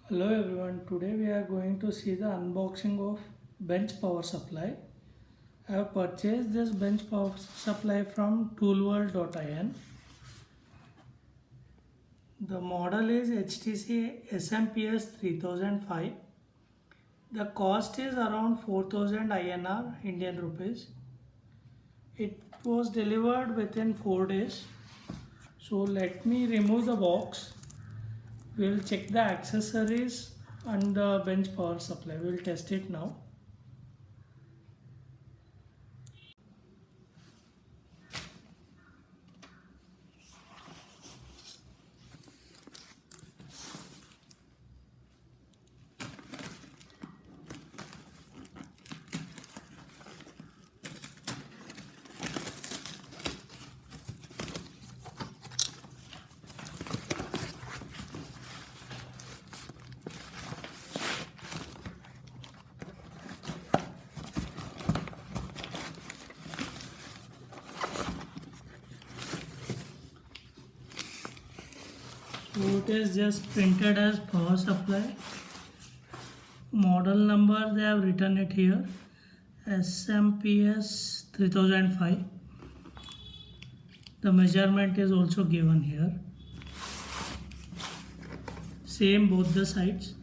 Hello everyone, today we are going to see the unboxing of bench power supply. I have purchased this bench power supply from toolworld.in. The model is HTC SMPS 3005. The cost is around 4000 INR Indian rupees. It was delivered within 4 days. So let me remove the box. We will check the accessories and the bench power supply. We will test it now. So it is just printed as power supply. Model number they have written it here, SMPS 3005. The measurement is also given here. Same both the sides.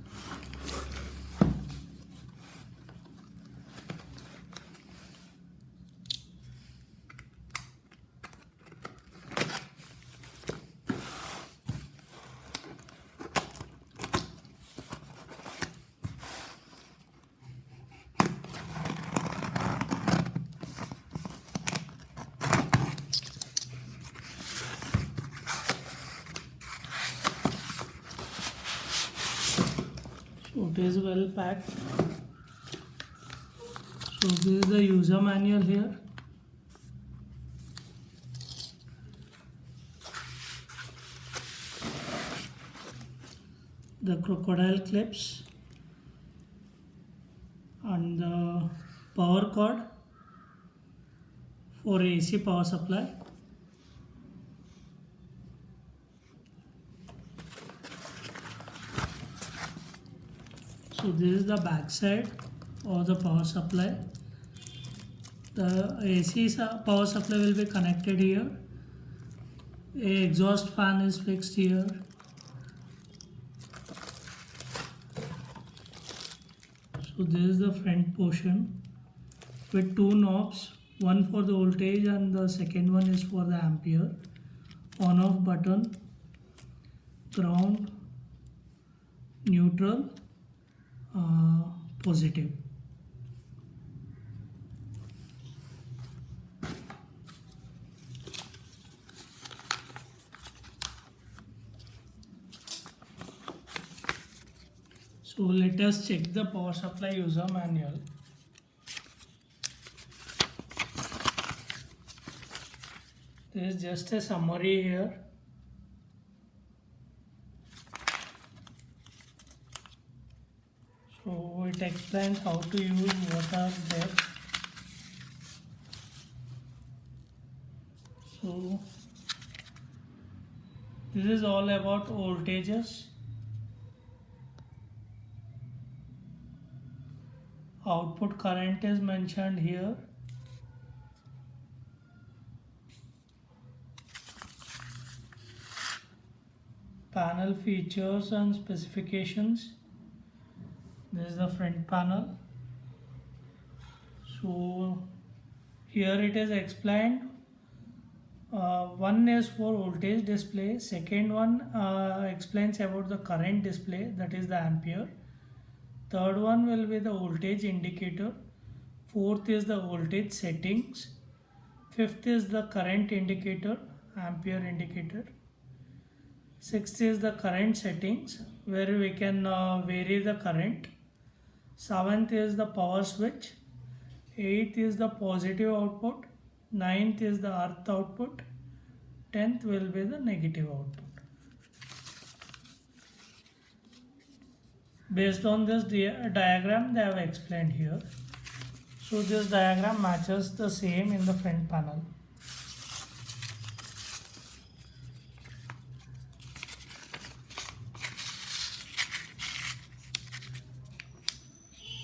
So it is well packed. So this is the user manual here. The crocodile clips and the power cord for AC power supply. So this is the back side of the power supply. The AC power supply will be connected here. A exhaust fan is fixed here. So this is the front portion with two knobs, one for the voltage and the second one is for the ampere. On off button, ground, neutral, positive. So let us check the power supply user manual. There is just a summary here. So it explains how to use, what are there. So this is all about voltages. Output current is mentioned here. Panel features and specifications. This is the front panel. So here it is explained. One is for voltage display. Second one explains about the current display, that is the ampere. Third one will be the voltage indicator. Fourth is the voltage settings. Fifth is the current indicator, ampere indicator. Sixth is the current settings, where we can vary the current. Seventh is the power switch. Eighth is the positive output. Ninth is the earth output. 10th will be the negative output. Based on this diagram they have explained here. So this diagram matches the same in the front panel.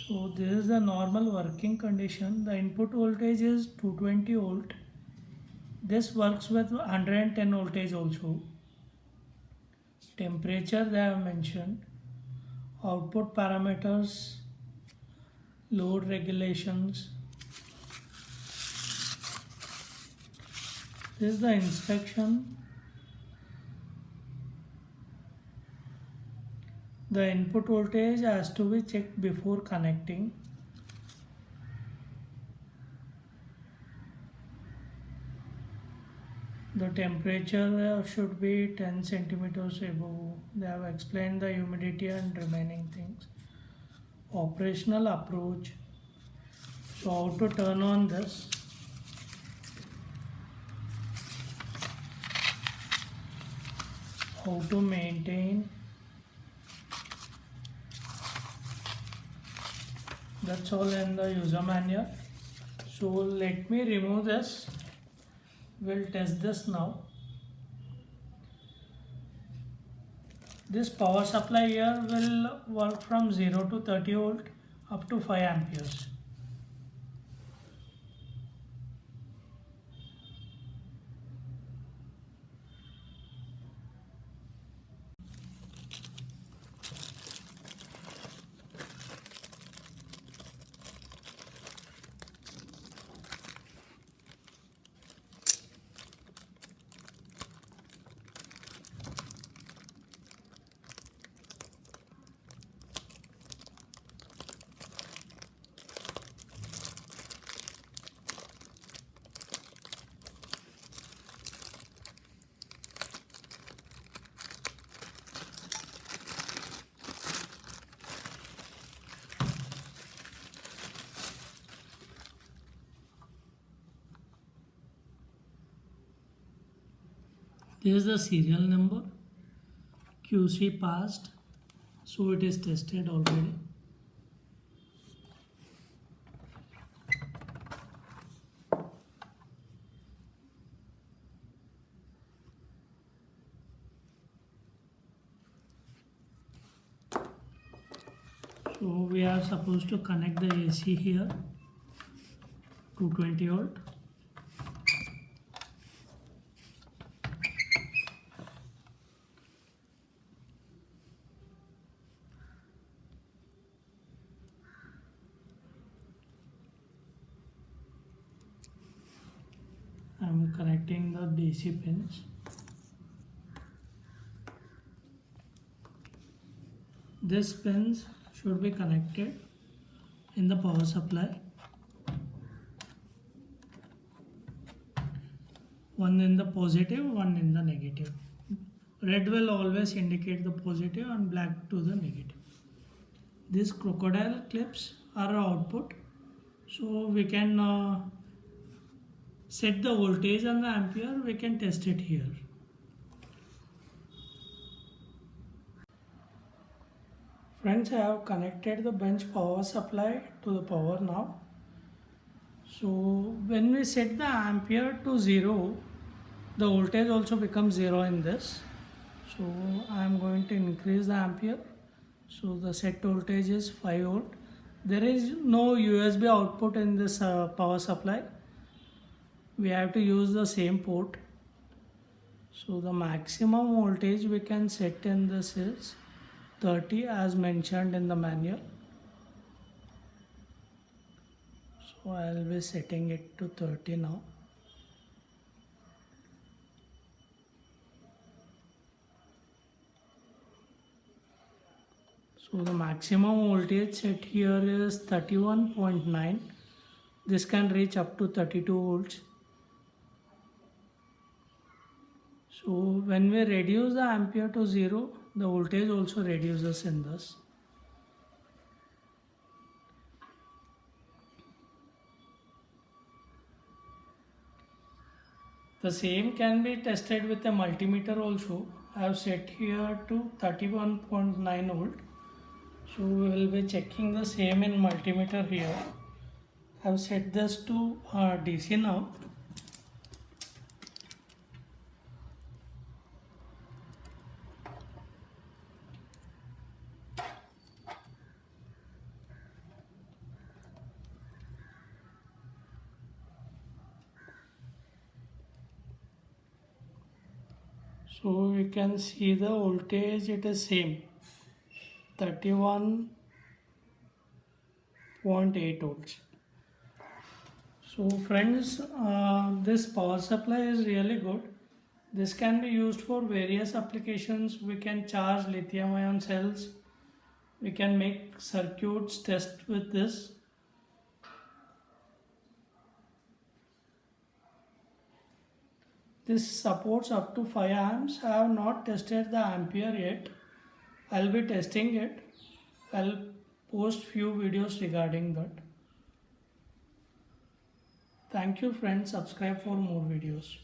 So this is the normal working condition. The input voltage is 220 volt. This works with 110 voltage also. Temperature they have mentioned. Output parameters, load regulations. This is the instruction. The input voltage has to be checked before connecting. The temperature should be 10 centimeters above. They have explained the humidity and remaining things. Operational approach. So how to turn on this? How to maintain? That's all in the user manual. So let me remove this. We'll test this now. This power supply here will work from 0 to 30 volt up to 5 amperes. This is the serial number. QC passed, so it is tested already. So we are supposed to connect the AC here, 220 volt. I'm connecting the DC pins. These pins should be connected in the power supply. One in the positive, one in the negative. Red will always indicate the positive and black to the negative. These crocodile clips are output, so we can set the voltage and the ampere. We can test it here. Friends, I have connected the bench power supply to the power now. So when we set the ampere to 0, the voltage also becomes 0 in this. So I am going to increase the ampere. So the set voltage is 5 volt. There is no USB output in this power supply. We have to use the same port. So the maximum voltage we can set in this is 30 as mentioned in the manual. So I will be setting it to 30 now. So the maximum voltage set here is 31.9. This can reach up to 32 volts. So when we reduce the ampere to 0, the voltage also reduces in this. The same can be tested with a multimeter also. I have set here to 31.9 volt. So we will be checking the same in multimeter here. I have set this to DC now. So you can see the voltage, it is same 31.8 volts. So friends, this power supply is really good. This can be used for various applications. We can charge lithium ion cells, we can make circuits test with this. This supports up to 5 amps. I have not tested the ampere yet. I'll be testing it. I'll post few videos regarding that. Thank you friends. Subscribe for more videos.